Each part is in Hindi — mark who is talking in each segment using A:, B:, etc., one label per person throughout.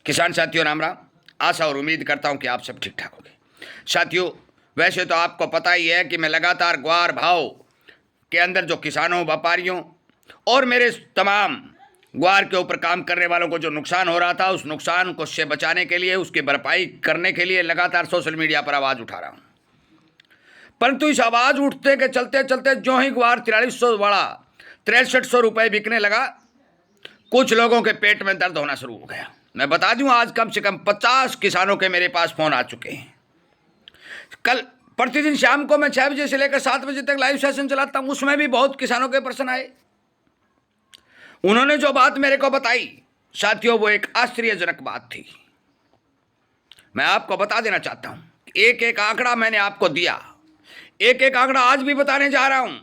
A: किसान साथियों राम राम। आशा और उम्मीद करता हूं कि आप सब ठीक ठाक होंगे। साथियों, वैसे तो आपको पता ही है कि मैं लगातार ग्वार भाव के अंदर जो किसानों, व्यापारियों और मेरे तमाम ग्वार के ऊपर काम करने वालों को जो नुकसान हो रहा था, उस नुकसान को से बचाने के लिए, उसकी भरपाई करने के लिए लगातार सोशल मीडिया पर आवाज़ उठा रहा हूँ। परंतु इस आवाज़ उठते के चलते चलते जो ही ग्वार 4300 वाला 6300 रुपये बिकने लगा, कुछ लोगों के पेट में दर्द होना शुरू हो गया। मैं बता दूं, आज कम से कम 50 किसानों के मेरे पास फोन आ चुके हैं। कल प्रतिदिन शाम को मैं 6 बजे से लेकर 7 बजे तक लाइव सेशन चलाता हूं, उसमें भी बहुत किसानों के प्रश्न आए। उन्होंने जो बात मेरे को बताई साथियों, वो एक आश्चर्यजनक बात थी। मैं आपको बता देना चाहता हूं, एक एक आंकड़ा मैंने आपको दिया, एक एक आंकड़ा आज भी बताने जा रहा हूं।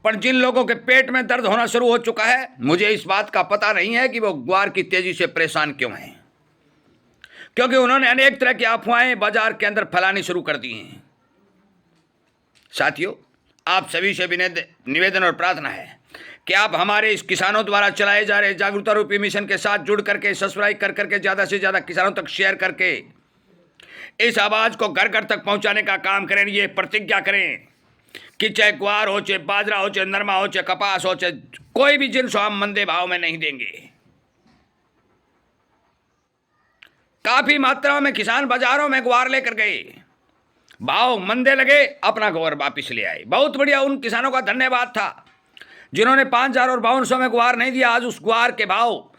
A: पर जिन लोगों के पेट में दर्द होना शुरू हो चुका है, मुझे इस बात का पता नहीं है कि वो ग्वार की तेजी से परेशान क्यों हैं, क्योंकि उन्होंने अनेक तरह की अफवाहें बाजार के अंदर फैलानी शुरू कर दी हैं। साथियों, आप सभी से निवेदन और प्रार्थना है कि आप हमारे इस किसानों द्वारा चलाए जा रहे जागरूकता रूपी मिशन के साथ जुड़ करके, सब्सक्राइब कर करके, ज़्यादा से ज़्यादा किसानों तक शेयर करके इस आवाज़ को घर घर तक पहुंचाने का काम करें। ये प्रतिज्ञा करें कि चाहे ग्वार हो, चाहे बाजरा हो, चाहे नरमा हो, चाहे कपास हो, चाहे कोई भी जिन्स हम मंदे भाव में नहीं देंगे। काफी मात्रा में किसान बाजारों में ग्वार लेकर गए, भाव मंदे लगे, अपना ग्वार वापिस ले आए। बहुत बढ़िया, उन किसानों का धन्यवाद था जिन्होंने 5000 और 5200 में ग्वार नहीं दिया। आज उस ग्वार के भाव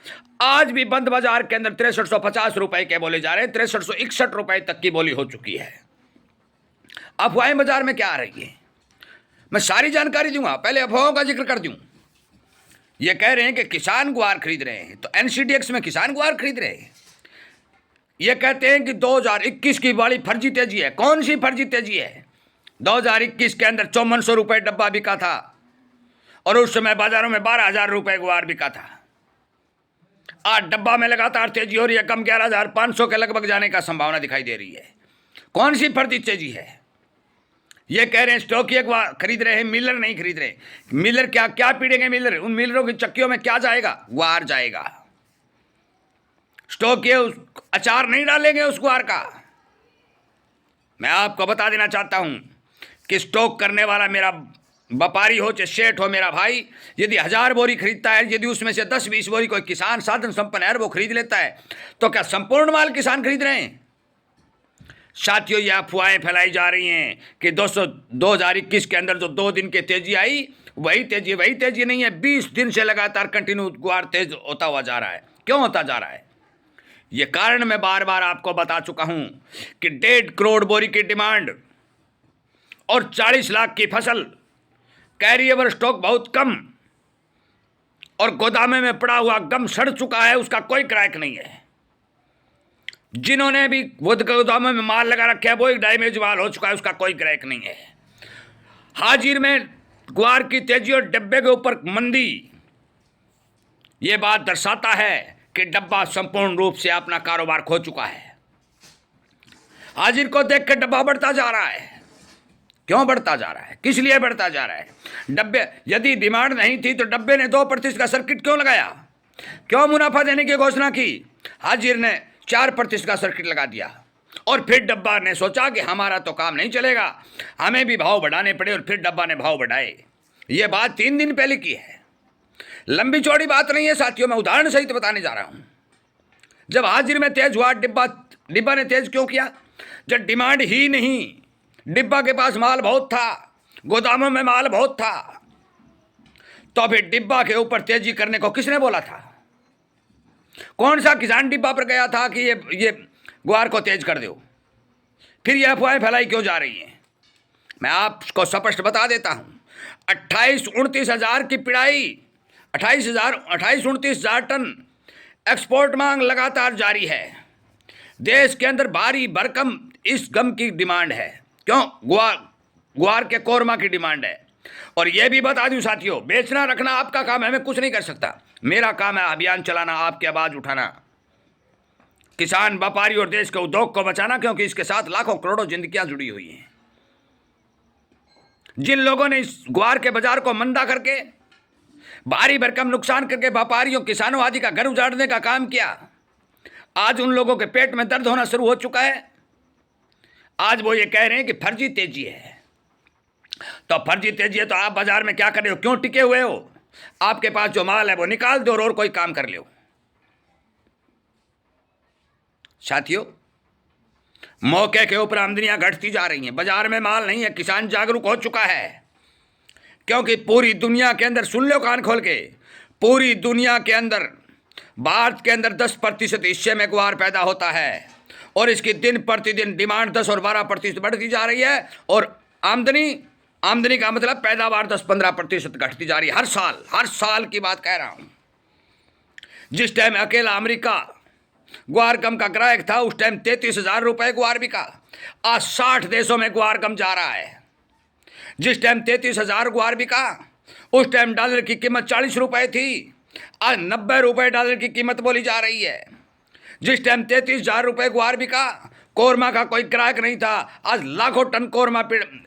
A: आज भी बंद बाजार के अंदर 6350 रुपए के बोले जा रहे हैं, 6361 रुपए तक की बोली हो चुकी है। अफवाहें बाजार में क्या आ रही है, मैं सारी जानकारी दूंगा। पहले अफवाहों का जिक्र कर दूं। ये कह रहे हैं कि किसान ग्वार खरीद रहे हैं, तो एनसीडीएक्स में किसान ग्वार खरीद रहे हैं। ये कहते हैं कि 2021 की बड़ी फर्जी तेजी है। कौन सी फर्जी तेजी है? 2021 के अंदर 5400 रुपये डब्बा बिका था और उस समय बाजारों में 12000 रुपये ग्वार बिका था। आज डब्बा में लगातार तेजी हो रही है, कम 11500 के लगभग जाने का संभावना दिखाई दे रही है। कौन सी फर्जी तेजी है? ये कह रहे हैं स्टॉकिया खरीद रहे हैं, मिलर नहीं खरीद रहे। मिलर क्या क्या पीड़ेंगे मिलर? उन मिलरों की चक्कियों में क्या जाएगा? ग्वार जाएगा। स्टॉकिया अचार नहीं डालेंगे उस ग्वार का। मैं आपको बता देना चाहता हूं कि स्टॉक करने वाला मेरा व्यापारी हो, चाहे सेठ हो, मेरा भाई, यदि 1000 बोरी खरीदता है, यदि उसमें से 10-20 बोरी कोई किसान साधन संपन्न है वो खरीद लेता है, तो क्या संपूर्ण माल किसान खरीद रहे हैं? साथियों, ये अफवाहें फैलाई जा रही हैं कि 2021 के अंदर जो 2 दिन की तेजी आई, वही तेजी नहीं है। 20 दिन से लगातार कंटिन्यू ग्वार तेज होता हुआ जा रहा है। क्यों होता जा रहा है? ये कारण मैं बार बार आपको बता चुका हूं कि 1.5 करोड़ बोरी की डिमांड और 40 लाख की फसल, कैरिएबल स्टॉक बहुत कम, और गोदामे में पड़ा हुआ गम सड़ चुका है, उसका कोई क्रैक नहीं है। जिन्होंने भी गोदामों में माल लगा रखा है वो एक डैमेज माल हो चुका है, उसका कोई क्रैक नहीं है। हाजिर में ग्वार की तेजी और डब्बे के ऊपर मंदी, ये बात दर्शाता है कि डब्बा संपूर्ण रूप से अपना कारोबार खो चुका है। हाजिर को देख के डब्बा बढ़ता जा रहा है। क्यों बढ़ता जा रहा है? किस लिए बढ़ता जा रहा है? डब्बे, यदि डिमांड नहीं थी तो डब्बे ने 2% का सर्किट क्यों लगाया? क्यों मुनाफा देने की घोषणा की? हाजिर ने 4% का सर्किट लगा दिया और फिर डब्बा ने सोचा कि हमारा तो काम नहीं चलेगा, हमें भी भाव बढ़ाने पड़े, और फिर डब्बा ने भाव बढ़ाए। ये बात 3 दिन पहले की है, लंबी चौड़ी बात नहीं है साथियों, मैं उदाहरण सहित बताने जा रहा हूं। जब हाजिर में तेज हुआ, डिब्बा ने तेज क्यों किया? जब डिमांड ही नहीं, डिब्बा के पास माल बहुत था, गोदामों में माल बहुत था, तो फिर डिब्बा के ऊपर तेजी करने को किसने बोला था? कौन सा किसान डिब्बा पर गया था कि ये ग्वार को तेज कर दो? फिर ये अफवाहें फैलाई क्यों जा रही हैं? मैं आपको स्पष्ट बता देता हूं। 28-29 हजार की पिड़ाई, 28-29 हजार टन एक्सपोर्ट मांग लगातार जारी है। देश के अंदर भारी भरकम इस गम की डिमांड है। क्यों? ग्वार के कोरमा की डिमांड है। और यह भी बता दूं साथियों, बेचना रखना आपका काम है, मैं कुछ नहीं कर सकता। मेरा काम है अभियान चलाना, आपकी आवाज उठाना, किसान, व्यापारी और देश के उद्योग को बचाना, क्योंकि इसके साथ लाखों करोड़ों जिंदगियां जुड़ी हुई हैं। जिन लोगों ने इस ग्वार के बाजार को मंदा करके, भारी भरकम नुकसान करके व्यापारियों, किसानों आदि का घर उजाड़ने का काम किया, आज उन लोगों के पेट में दर्द होना शुरू हो चुका है। आज वो ये कह रहे हैं कि फर्जी तेजी है। तो फर्जी तेजी है तो आप बाजार में क्या कर रहे हो, क्यों टिके हुए हो? आपके पास जो माल है वो निकाल दो और कोई काम कर लो। साथियों, मौके के ऊपर आमदनियां घटती जा रही हैं, बाजार में माल नहीं है। किसान जागरूक हो चुका है, क्योंकि पूरी दुनिया के अंदर, सुन लो कान खोल के, पूरी दुनिया के अंदर भारत के अंदर 10% हिस्से में ग्वार पैदा होता है और इसकी दिन प्रतिदिन डिमांड 10 और 12% बढ़ती जा रही है और आमदनी का मतलब पैदावार 10-15% घटती जा रही है हर साल की बात कह रहा हूं। जिस टाइम अकेला अमेरिका ग्वार गम का ग्राहक था उस टाइम 33,000 रुपए ग्वार बिका। आज 60 देशों में ग्वार गम जा रहा है। जिस टाइम 33,000 ग्वार बिका उस टाइम डॉलर की कीमत 40 रुपए थी, आज 90 रुपए डॉलर की कीमत बोली जा रही है। जिस टाइम 33,000 रुपए ग्वार बिका, कोरमा का कोई ग्राहक नहीं था, आज लाखों टन कोरमा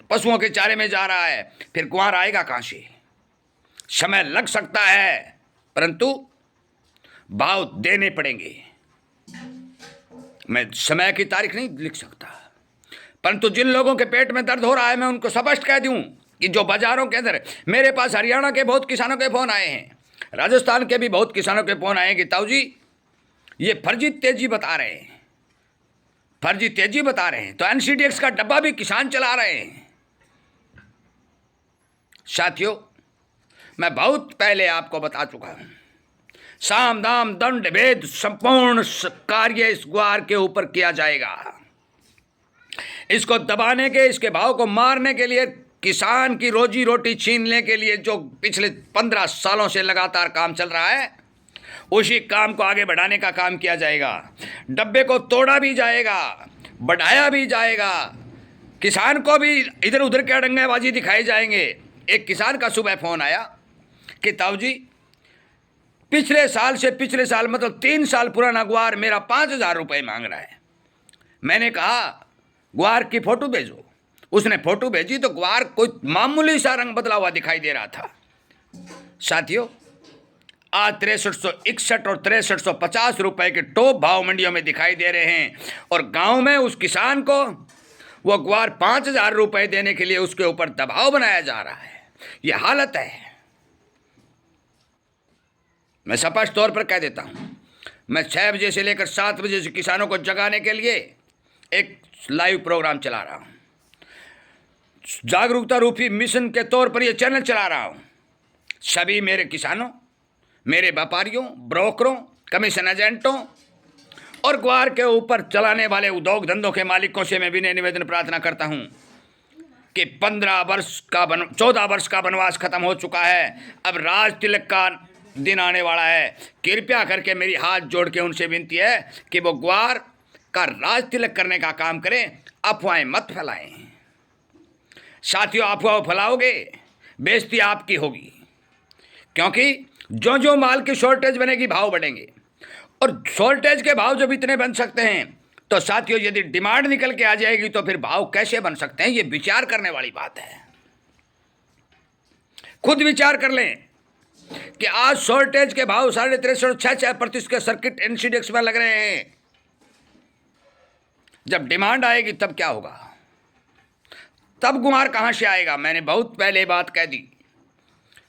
A: पशुओं के चारे में जा रहा है। फिर ग्वार आएगा कहां से? समय लग सकता है, परंतु भाव देने पड़ेंगे। मैं समय की तारीख नहीं लिख सकता, परंतु जिन लोगों के पेट में दर्द हो रहा है मैं उनको स्पष्ट कह दूं कि जो बाजारों के अंदर, मेरे पास हरियाणा के बहुत किसानों के फोन आए हैं, राजस्थान के भी बहुत किसानों के फोन आए हैं कि ताऊ जी ये फर्जी तेजी बता रहे हैं, फर्जी तेजी बता रहे हैं। तो एनसीडीएक्स का डब्बा भी किसान चला रहे हैं। साथियों, मैं बहुत पहले आपको बता चुका हूं, साम दाम दंड भेद संपूर्ण कार्य इस ग्वार के ऊपर किया जाएगा। इसको दबाने के, इसके भाव को मारने के लिए, किसान की रोजी रोटी छीनने के लिए जो पिछले 15 सालों से लगातार काम चल रहा है, उसी काम को आगे बढ़ाने का काम किया जाएगा। डब्बे को तोड़ा भी जाएगा, बढ़ाया भी जाएगा, किसान को भी इधर उधर के अड़ंगेबाजी दिखाए जाएंगे। एक किसान का सुबह फोन आया कि ताऊ जी पिछले साल मतलब 3 साल पुराना ग्वार मेरा 5,000 रुपये मांग रहा है। मैंने कहा ग्वार की फोटो भेजो। उसने फोटो भेजी तो ग्वार कोई मामूली सा रंग बदला हुआ दिखाई दे रहा था। साथियों, आज 6361 और 6350 रुपए के टॉप भाव मंडियों में दिखाई दे रहे हैं और गांव में उस किसान को वो ग्वार 5,000 रुपए देने के लिए उसके ऊपर दबाव बनाया जा रहा है। ये हालत है। मैं स्पष्ट तौर पर कह देता हूं, मैं 6 बजे से लेकर 7 बजे से किसानों को जगाने के लिए एक लाइव प्रोग्राम चला रहा हूं। जागरूकता रूपी मिशन के तौर पर यह चैनल चला रहा हूं। सभी मेरे किसानों, मेरे व्यापारियों, ब्रोकरों, कमीशन एजेंटों और ग्वार के ऊपर चलाने वाले उद्योग धंधों के मालिकों से मैं विनय निवेदन प्रार्थना करता हूं कि 14 वर्ष का वनवास खत्म हो चुका है। अब राज तिलक का दिन आने वाला है। कृपया करके मेरी हाथ जोड़ के उनसे विनती है कि वो ग्वार का राज तिलक करने का काम करें, अफवाहें मत फैलाएं। साथियों, अफवाह फैलाओगे बेइज्जती आपकी होगी, क्योंकि जो जो माल की शॉर्टेज बनेगी भाव बढ़ेंगे और शॉर्टेज के भाव जब इतने बन सकते हैं तो साथियों यदि डिमांड निकल के आ जाएगी तो फिर भाव कैसे बन सकते हैं? ये विचार करने वाली बात है। खुद विचार कर लें कि आज शॉर्टेज के भाव 63.66% के सर्किट एनसीडीएक्स में लग रहे हैं। जब डिमांड आएगी तब क्या होगा? तब ग्वार कहां से आएगा? मैंने बहुत पहले बात कह दी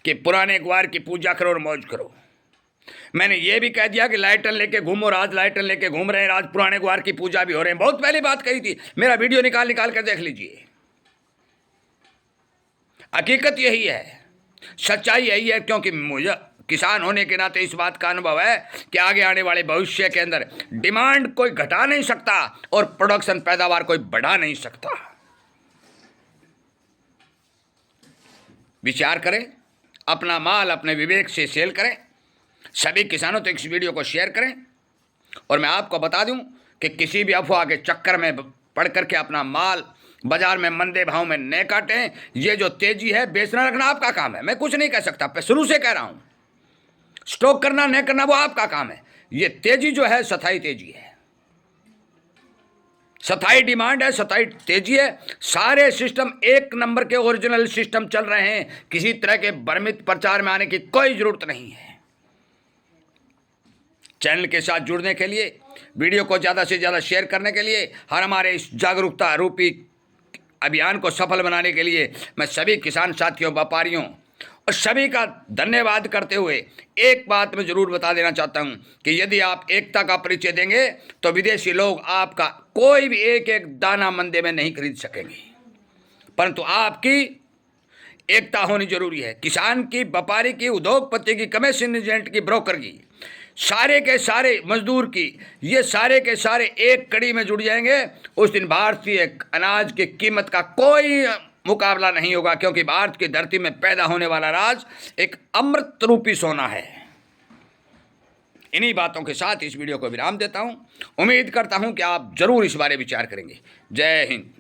A: कि पुराने ग्वार की पूजा करो और मौज करो। मैंने ये भी कह दिया कि लाइटन लेके घूमो, आज लाइटन लेके घूम रहे हैं, आज पुराने ग्वार की पूजा भी हो रहे हैं। बहुत पहले बात कही थी, मेरा वीडियो निकाल कर देख लीजिए। हकीकत यही है, सच्चाई यही है, क्योंकि मुझे किसान होने के नाते इस बात का अनुभव है कि आगे आने वाले भविष्य के अंदर डिमांड कोई घटा नहीं सकता और प्रोडक्शन पैदावार कोई बढ़ा नहीं सकता। विचार करें, अपना माल अपने विवेक से सेल करें। सभी किसानों तक इस वीडियो को शेयर करें और मैं आपको बता दूं कि किसी भी अफवाह के चक्कर में पड़ करके अपना माल बाजार में मंदे भाव में न काटें। ये जो तेजी है, बेचना रखना आपका काम है, मैं कुछ नहीं कह सकता। मैं शुरू से कह रहा हूं, स्टॉक करना न करना वो आपका काम है। ये तेजी जो है स्थायी तेजी है, स्थायी डिमांड है, स्थायी तेजी है। सारे सिस्टम एक नंबर के ओरिजिनल सिस्टम चल रहे हैं। किसी तरह के भ्रमित प्रचार में आने की कोई जरूरत नहीं है। चैनल के साथ जुड़ने के लिए, वीडियो को ज़्यादा से ज़्यादा शेयर करने के लिए, हर हमारे इस जागरूकता रूपी अभियान को सफल बनाने के लिए मैं सभी किसान साथियों, व्यापारियों और सभी का धन्यवाद करते हुए एक बात मैं ज़रूर बता देना चाहता हूं कि यदि आप एकता का परिचय देंगे तो विदेशी लोग आपका कोई भी एक एक दाना मंडी में नहीं खरीद सकेंगे, परंतु आपकी एकता होनी जरूरी है। किसान की, व्यापारी की, उद्योगपति की, कमीशन एजेंट की, ब्रोकर की, सारे के सारे मजदूर की, ये सारे के सारे एक कड़ी में जुड़ जाएंगे। उस दिन भारतीय अनाज की कीमत का कोई मुकाबला नहीं होगा, क्योंकि भारत की धरती में पैदा होने वाला अनाज एक अमृत रूपी सोना है। इन्हीं बातों के साथ इस वीडियो को विराम देता हूं। उम्मीद करता हूं कि आप जरूर इस बारे विचार करेंगे। जय हिंद।